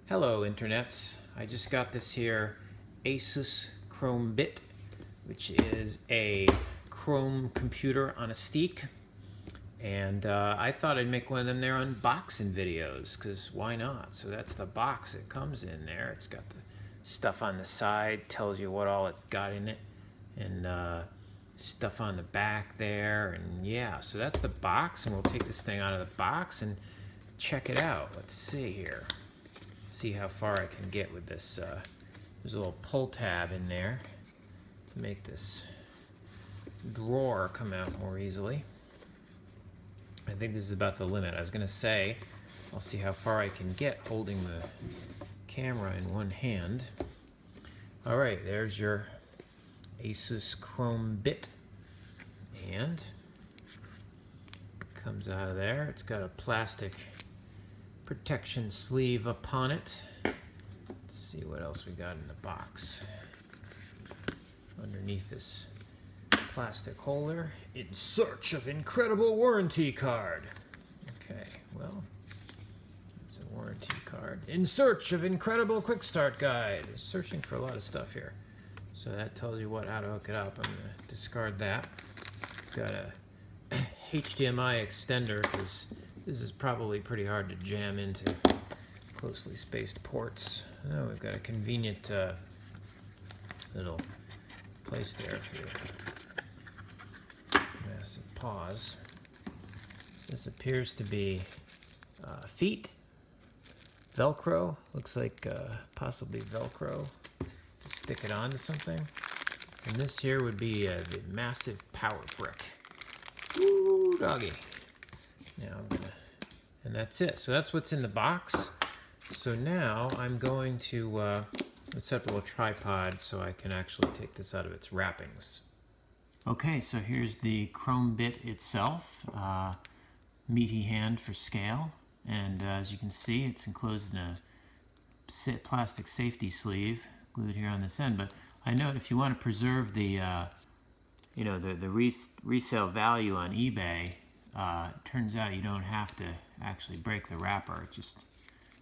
Hello internets, I just got this here ASUS Chromebit, which is a Chrome computer on a stick, and I thought I'd make one of them there unboxing videos, because why not? So that's the box it comes in there. It's got the stuff on the side, tells you what all it's got in it, and stuff on the back there, and yeah, so that's the box, and we'll take this thing out of the box and check it out. Let's see here. See how far I can get with this. There's a little pull tab in there to make this drawer come out more easily. I think this is about the limit. I was gonna say, I'll see how far I can get holding the camera in one hand. All right, there's your ASUS Chromebit, and comes out of there. It's got a plastic protection sleeve upon it. Let's see what else we got in the box. Underneath this plastic holder, in search of incredible warranty card. Okay, well, it's a warranty card. In search of incredible quick start guide. Searching for a lot of stuff here. So that tells you how to hook it up. I'm gonna discard that. Got a Hdmi Extender, because this is probably pretty hard to jam into closely spaced ports. Oh, we've got a convenient little place there for your massive paws. This appears to be feet, Velcro. Looks like possibly Velcro to stick it onto something. And this here would be the massive power brick. Ooh, doggy. Now I'm gonna, and that's it. So that's what's in the box. So now I'm going to set up a little tripod so I can actually take this out of its wrappings. Okay, so here's the Chromebit itself. Meaty hand for scale. And as you can see, it's enclosed in a plastic safety sleeve glued here on this end. But I know if you want to preserve the resale value on eBay, turns out you don't have to actually break the wrapper. It just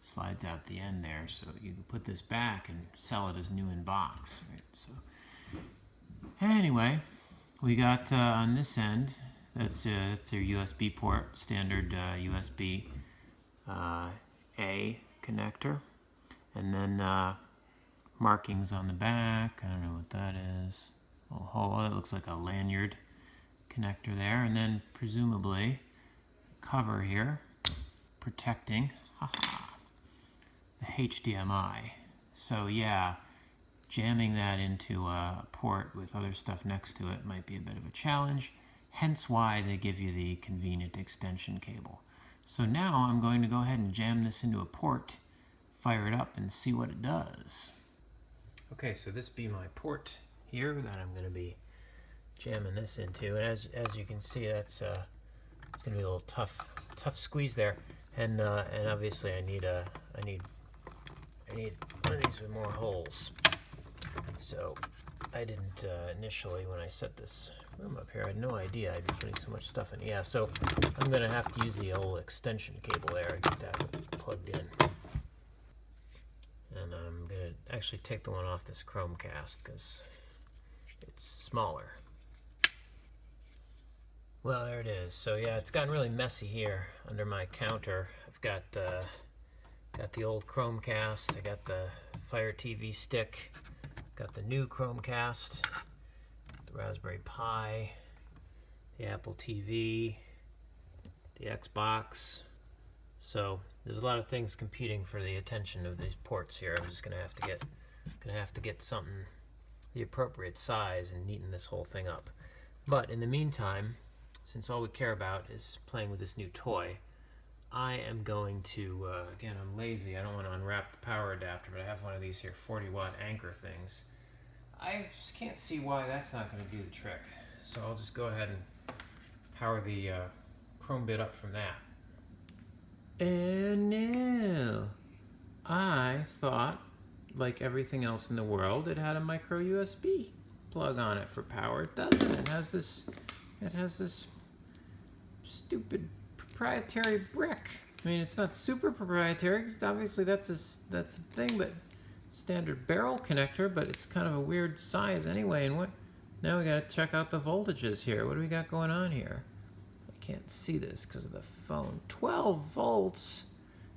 slides out the end there, so you can put this back and sell it as new in box. Right? So anyway, we got on this end, that's their USB port, standard USB A connector, and then markings on the back. I don't know what that is. Oh, it looks like a lanyard connector there, and then presumably cover here protecting the HDMI. So yeah, jamming that into a port with other stuff next to it might be a bit of a challenge, hence why they give you the convenient extension cable. So now I'm going to go ahead and jam this into a port, fire it up, and see what it does. Okay, so this be my port here that I'm going to be jamming this into, and as you can see, that's it's going to be a little tough squeeze there, and obviously I need one of these with more holes. So I didn't initially, when I set this room up here, I had no idea I'd be putting so much stuff in. Yeah, so I'm going to have to use the old extension cable there to get that plugged in. And I'm going to actually take the one off this Chromecast because it's smaller. Well, there it is. So yeah, it's gotten really messy here under my counter. I've got the old Chromecast, I got the Fire TV stick, got the new Chromecast, the Raspberry Pi, the Apple TV, the Xbox. So there's a lot of things competing for the attention of these ports here. I'm just gonna have to get something the appropriate size and neaten this whole thing up. But in the meantime, since all we care about is playing with this new toy, I am going to, again, I'm lazy, I don't want to unwrap the power adapter, but I have one of these here 40-watt anchor things. I just can't see why that's not going to do the trick. So I'll just go ahead and power the Chromebit up from that. And no, I thought, like everything else in the world, it had a micro USB plug on it for power. It doesn't. It has this stupid proprietary brick. I mean, it's not super proprietary because obviously that's a thing, but standard barrel connector, but it's kind of a weird size anyway. And what? Now we got to check out the voltages here. What do we got going on here? I can't see this because of the phone. 12 volts.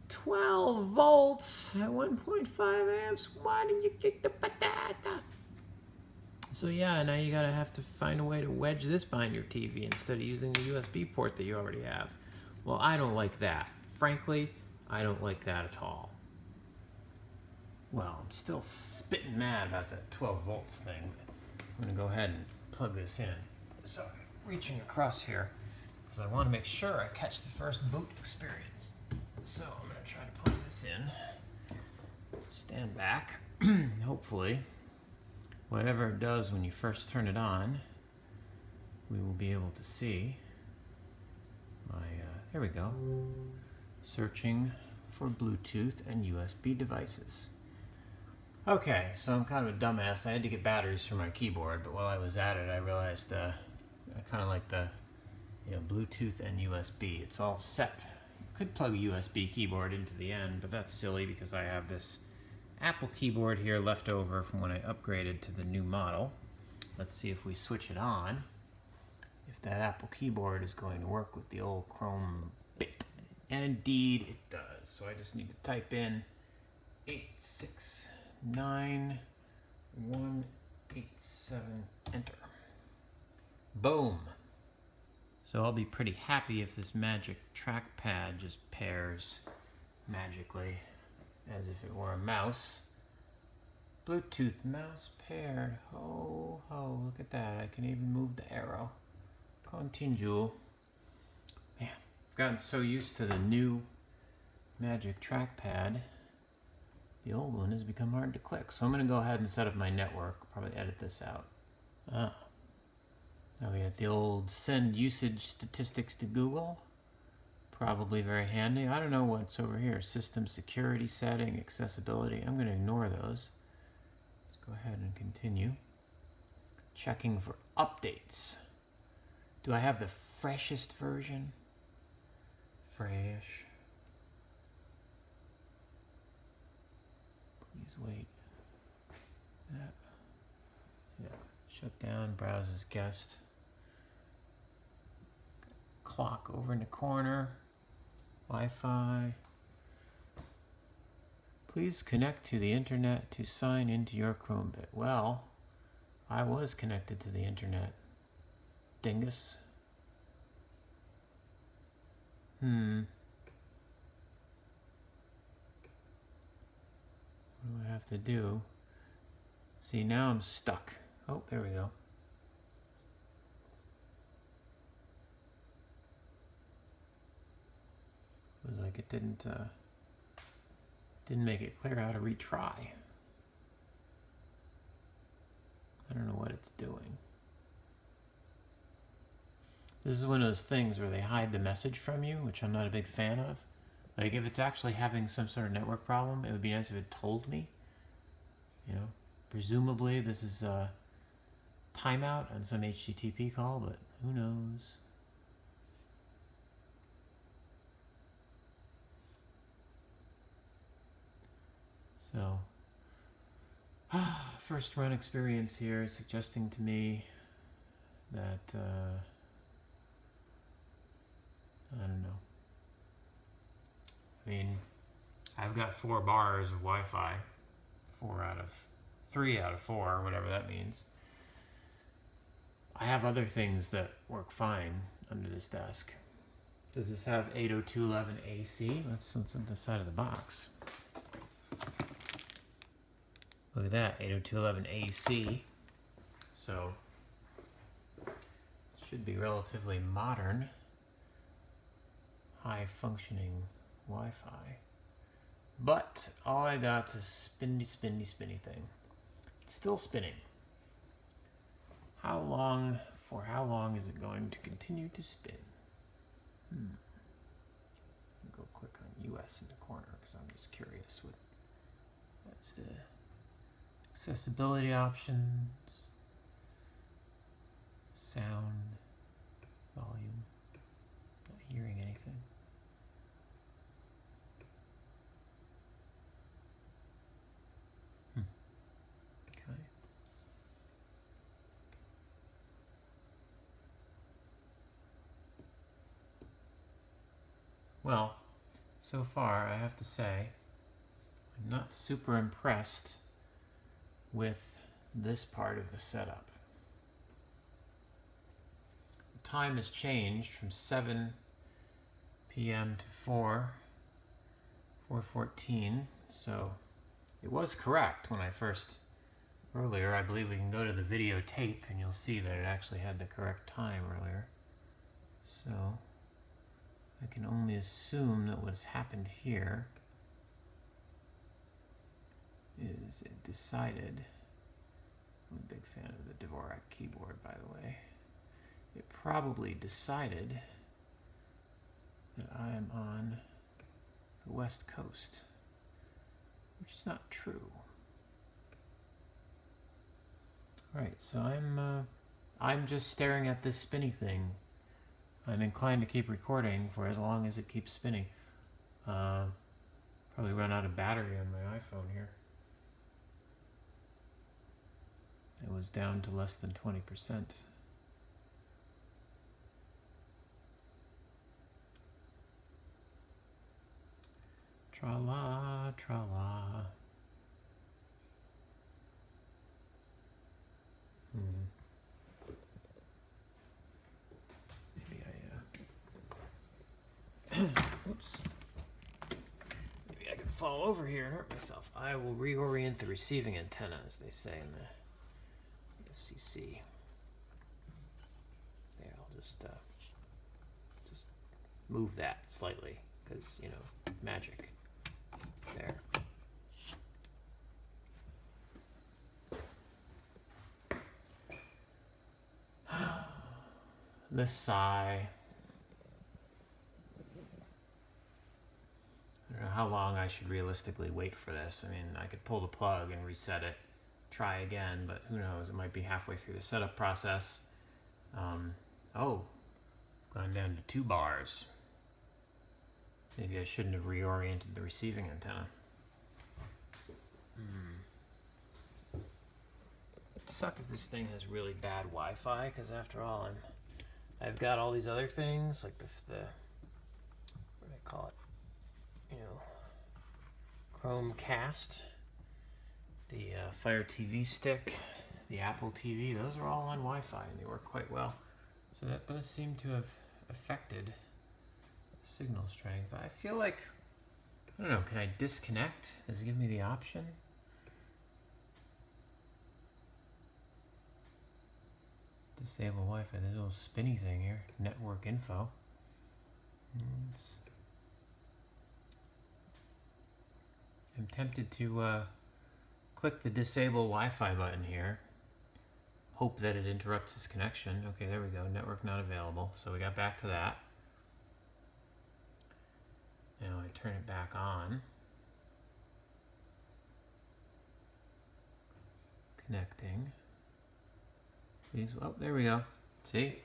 12 volts at 1.5 amps. Why did you kick the patata? So yeah, now you gotta have to find a way to wedge this behind your TV instead of using the USB port that you already have. Well, I don't like that. Frankly, I don't like that at all. Well, I'm still spitting mad about that 12 volts thing. I'm gonna go ahead and plug this in. So I'm reaching across here because I want to make sure I catch the first boot experience. So I'm gonna try to plug this in. Stand back. Hopefully, whatever it does when you first turn it on, we will be able to see my, there we go. Searching for Bluetooth and USB devices. Okay, so I'm kind of a dumbass. I had to get batteries for my keyboard, but while I was at it, I realized I kind of like the Bluetooth and USB. It's all set. You could plug a USB keyboard into the end, but that's silly because I have this Apple keyboard here left over from when I upgraded to the new model. Let's see if we switch it on, if that Apple keyboard is going to work with the old Chromebit. And indeed it does. So I just need to type in 869187, enter. Boom. So I'll be pretty happy if this magic trackpad just pairs magically as if it were a mouse. Bluetooth mouse paired. Ho, ho, look at that. I can even move the arrow. Continue. Man, I've gotten so used to the new magic trackpad. The old one has become hard to click. So I'm going to go ahead and set up my network. Probably edit this out. Now we have the old send usage statistics to Google. Probably very handy. I don't know what's over here. System security setting, accessibility. I'm going to ignore those. Let's go ahead and continue. Checking for updates. Do I have the freshest version? Fresh. Please wait. That. Yeah. Shut down. Browse as guest. Clock over in the corner. Wi-Fi. Please connect to the internet to sign into your Chromebit. Well, I was connected to the internet. Dingus. What do I have to do? See, now I'm stuck. Oh, there we go. It was like it didn't make it clear how to retry. I don't know what it's doing. This is one of those things where they hide the message from you, which I'm not a big fan of. Like if it's actually having some sort of network problem, it would be nice if it told me. You know, presumably this is a timeout on some HTTP call, but who knows? So, first run experience here is suggesting to me that, I don't know. I mean, I've got 4 bars of Wi-Fi, 3 out of 4, whatever that means. I have other things that work fine under this desk. Does this have 802.11ac? That's on the side of the box. Look at that, 802.11ac. So, it should be relatively modern, high-functioning Wi-Fi. But all I got is spinny thing. It's still spinning. For how long is it going to continue to spin? Go click on US in the corner because I'm just curious what that's accessibility options, sound, volume, not hearing anything. Well, so far I have to say I'm not super impressed with this part of the setup. The time has changed from 7 p.m. to 4:14, so it was correct when I first earlier. I believe we can go to the videotape and you'll see that it actually had the correct time earlier. So I can only assume that what's happened here is it decided, I'm a big fan of the Dvorak keyboard, by the way, it probably decided that I am on the West Coast, which is not true. Alright, so I'm just staring at this spinny thing. I'm inclined to keep recording for as long as it keeps spinning. Probably run out of battery on my iPhone here. It was down to less than 20%. Tra-la, tra-la. Maybe oops. Maybe I can fall over here and hurt myself. I will reorient the receiving antenna, as they say in the FCC. There, I'll just move that slightly, because, you know, magic. There. The sigh. I don't know how long I should realistically wait for this. I mean, I could pull the plug and reset it, try again, but who knows? It might be halfway through the setup process. Oh, gone down to 2 bars. Maybe I shouldn't have reoriented the receiving antenna. It'd suck if this thing has really bad Wi-Fi, because after all, I've got all these other things, like the what do I call it? You know, Chromecast, the Fire TV stick, the Apple TV. Those are all on Wi-Fi, and they work quite well. So that does seem to have affected signal strength. I feel like, I don't know, can I disconnect? Does it give me the option? Disable Wi-Fi. There's a little spinny thing here. Network info. I'm tempted to click the disable Wi-Fi button here. Hope that it interrupts this connection. Okay, there we go. Network not available. So we got back to that. Now I turn it back on. Connecting. Oh, there we go. See?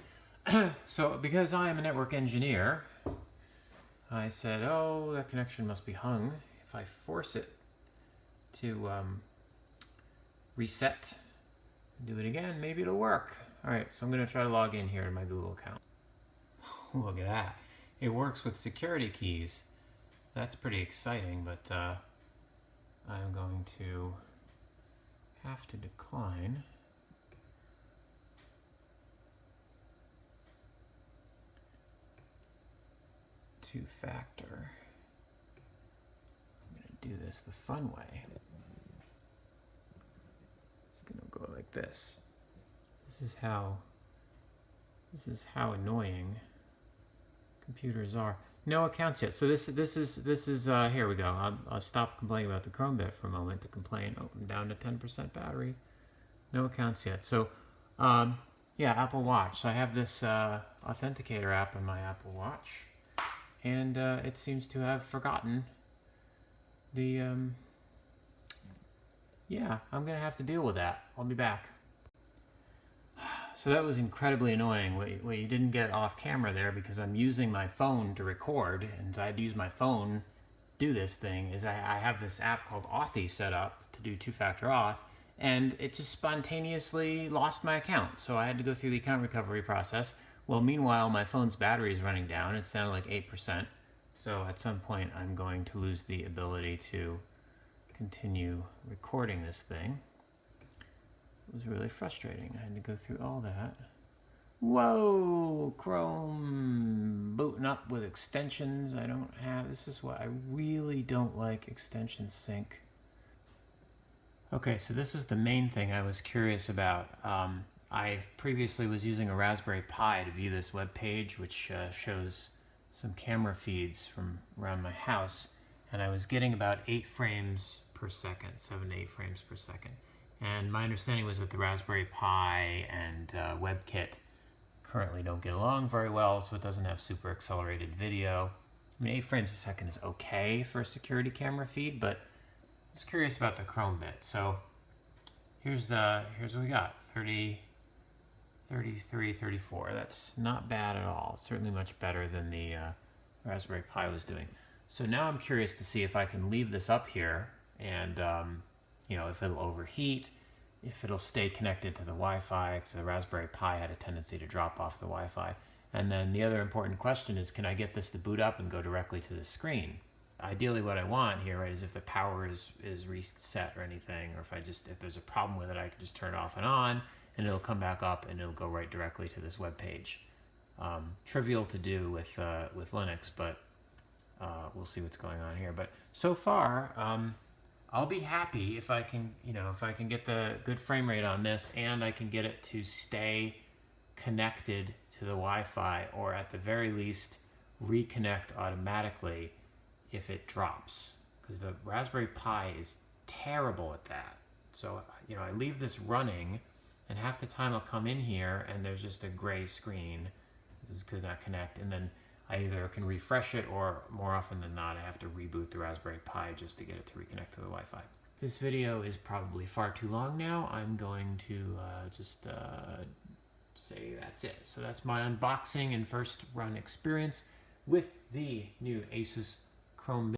So because I am a network engineer, I said, oh, that connection must be hung. If I force it to reset, do it again, maybe it'll work. All right, so I'm going to try to log in here to my Google account. Look at that. It works with security keys. That's pretty exciting, but I'm going to have to decline. Two-factor. I'm going to do this the fun way. It's going to go like this. This is how annoying computers are. No accounts yet. So this is here we go. I'll stop complaining about the Chromebit for a moment to complain. Oh, I'm down to 10% battery. No accounts yet. So yeah, Apple Watch. So I have this authenticator app on my Apple Watch, and it seems to have forgotten the yeah, I'm gonna have to deal with that. I'll be back. So that was incredibly annoying. What you didn't get off camera there, because I'm using my phone to record, and I'd use my phone to do this thing, is I have this app called Authy set up to do two-factor auth, and it just spontaneously lost my account. So I had to go through the account recovery process. Well, meanwhile, my phone's battery is running down. It's down to like 8%. So at some point I'm going to lose the ability to continue recording this thing. It was really frustrating. I had to go through all that. Whoa, Chrome booting up with extensions. I don't have, this is why I really don't like extension sync. Okay, so this is the main thing I was curious about. I previously was using a Raspberry Pi to view this web page, which shows some camera feeds from around my house, and I was getting about 8 frames per second, 7 to 8 frames per second. And my understanding was that the Raspberry Pi and WebKit currently don't get along very well, so it doesn't have super accelerated video. I mean, 8 frames a second is okay for a security camera feed, but I was curious about the Chromebit. So here's what we got, 30, 33, 34. That's not bad at all. Certainly much better than the Raspberry Pi was doing. So now I'm curious to see if I can leave this up here and you know, if it'll overheat, if it'll stay connected to the Wi-Fi, because the Raspberry Pi had a tendency to drop off the Wi-Fi. And then the other important question is, can I get this to boot up and go directly to the screen? Ideally what I want here, right, is if the power is reset or anything, or if there's a problem with it, I can just turn it off and on, and it'll come back up and it'll go right directly to this web page. Trivial to do with Linux, but we'll see what's going on here. But so far, I'll be happy if I can, if I can get the good frame rate on this, and I can get it to stay connected to the Wi-Fi, or at the very least reconnect automatically if it drops, because the Raspberry Pi is terrible at that. So I leave this running, and half the time I'll come in here and there's just a gray screen. This could not connect, and then I either can refresh it, or more often than not I have to reboot the Raspberry Pi just to get it to reconnect to the Wi-Fi. This video is probably far too long now. I'm going to just say that's it. So that's my unboxing and first run experience with the new ASUS Chromebit.